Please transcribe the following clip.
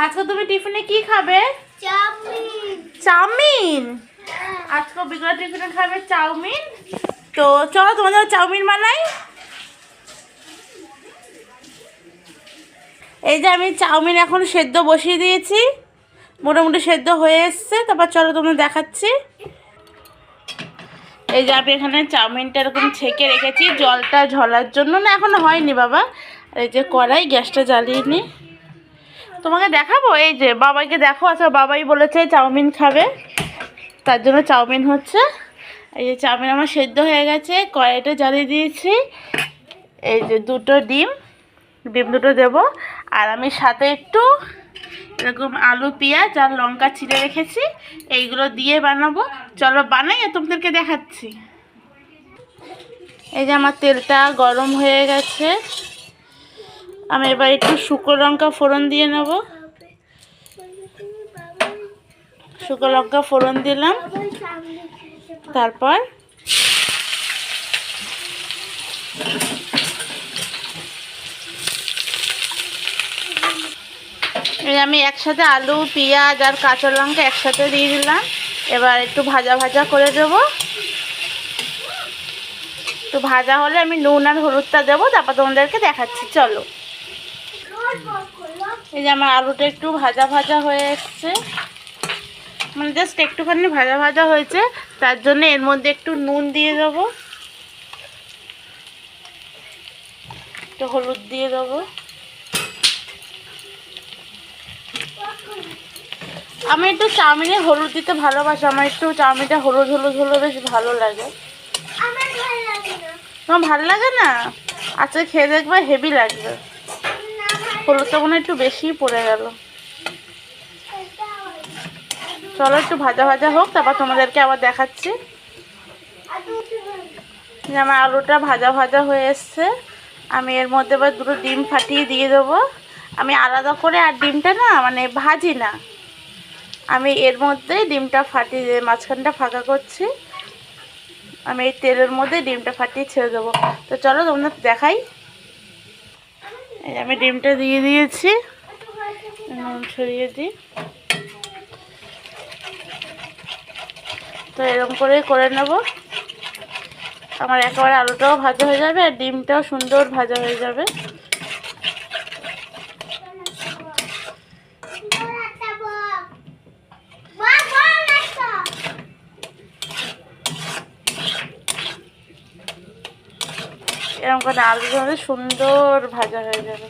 আজকে তুমি টিফিনে কি খাবে? চাউমিন। চাউমিন? আজকে বিকেলে টিফিনে খাবে চাউমিন। তো চলো তোমাদের চাউমিন বানাই। এই যে আমি চাউমিন এখন সেদ্ধ বসিয়ে দিয়েছি, মোটামুটি সেদ্ধ হয়ে এসছে। তারপর চলো তোমরা দেখাচ্ছি। এই যে আমি এখানে চাউমিনটা এরকম ছেঁকে রেখেছি জলটা ঝরার জন্য। না এখনো হয়নি বাবা। আর এই যে কড়াই, গ্যাসটা জ্বালিয়ে নি, তোমাকে দেখাবো। এই যে বাবাইকে দেখো, আচ্ছা বাবাই বলেছে চাউমিন খাবে, তার জন্য চাউমিন হচ্ছে। এই যে চাউমিন আমার সেদ্ধ হয়ে গেছে, কড়াইটা জ্বালিয়ে দিয়েছি। এই যে ডিম দুটো দেবো। আর আমি সাথে একটু এরকম আলু, পেঁয়াজ আর লঙ্কা ছিঁড়ে রেখেছি, এইগুলো দিয়ে বানাবো। চলো বানাই আর তোমাদেরকে দেখাচ্ছি। এই যে আমার তেলটা গরম হয়ে গেছে, আমি এবার একটু শুকনো লঙ্কা ফোড়ন দিয়ে নেব। শুকনো লঙ্কা ফোড়ন দিলাম, তারপর আমি একসাথে আলু, পেঁয়াজ আর কাঁচা লঙ্কা একসাথে দিয়ে দিলাম। এবার একটু ভাজা ভাজা করে দেবো। একটু ভাজা হলে আমি নুন আর হলুদটা দেবো, তারপর তোমাদেরকে দেখাচ্ছি। চলো। এই যে আমার আলুটা একটু ভাজা ভাজা হয়ে এসছে, মানে জাস্ট একটুখানি ভাজা ভাজা হয়েছে। তার জন্য এর মধ্যে একটু নুন দিয়ে দেবো, একটু হলুদ দিয়ে দেবো। আমি একটু চাউমিনে হলুদ দিতে ভালোবাসি, আমার একটু চাউমিনটা হলুদ হলুদ হলে বেশ ভালো লাগে। তোমার ভালো লাগে না? আচ্ছা খেয়ে দেখবে, হেভি লাগবে। হলুদটা মনে একটু বেশিই পড়ে গেল। চলো একটু ভাজা ভাজা হোক, তারপর তোমাদেরকে আবার দেখাচ্ছি। আমার আলুটা ভাজা ভাজা হয়ে এসছে, আমি এর মধ্যে এবার দুটো ডিম ফাটিয়ে দিয়ে দেবো। আমি আলাদা করে আর ডিমটা না মানে ভাজি না, আমি এর মধ্যে ডিমটা ফাটিয়ে মাঝখানটা ফাঁকা করছি। আমি এই তেলের মধ্যে ডিমটা ফাটিয়ে ছেড়ে দেবো। তো চলো তোমাদের দেখাই। এই আমি ডিমটা দিয়ে দিয়েছি, নুন ছড়িয়ে দিই। তো এরকম করে নেব। আমার একেবারে আলুটাও ভাজা হয়ে যাবে আর ডিমটাও সুন্দর ভাজা হয়ে যাবে। এরকম করে আলুটা সুন্দর ভাজা হয়ে যাবে।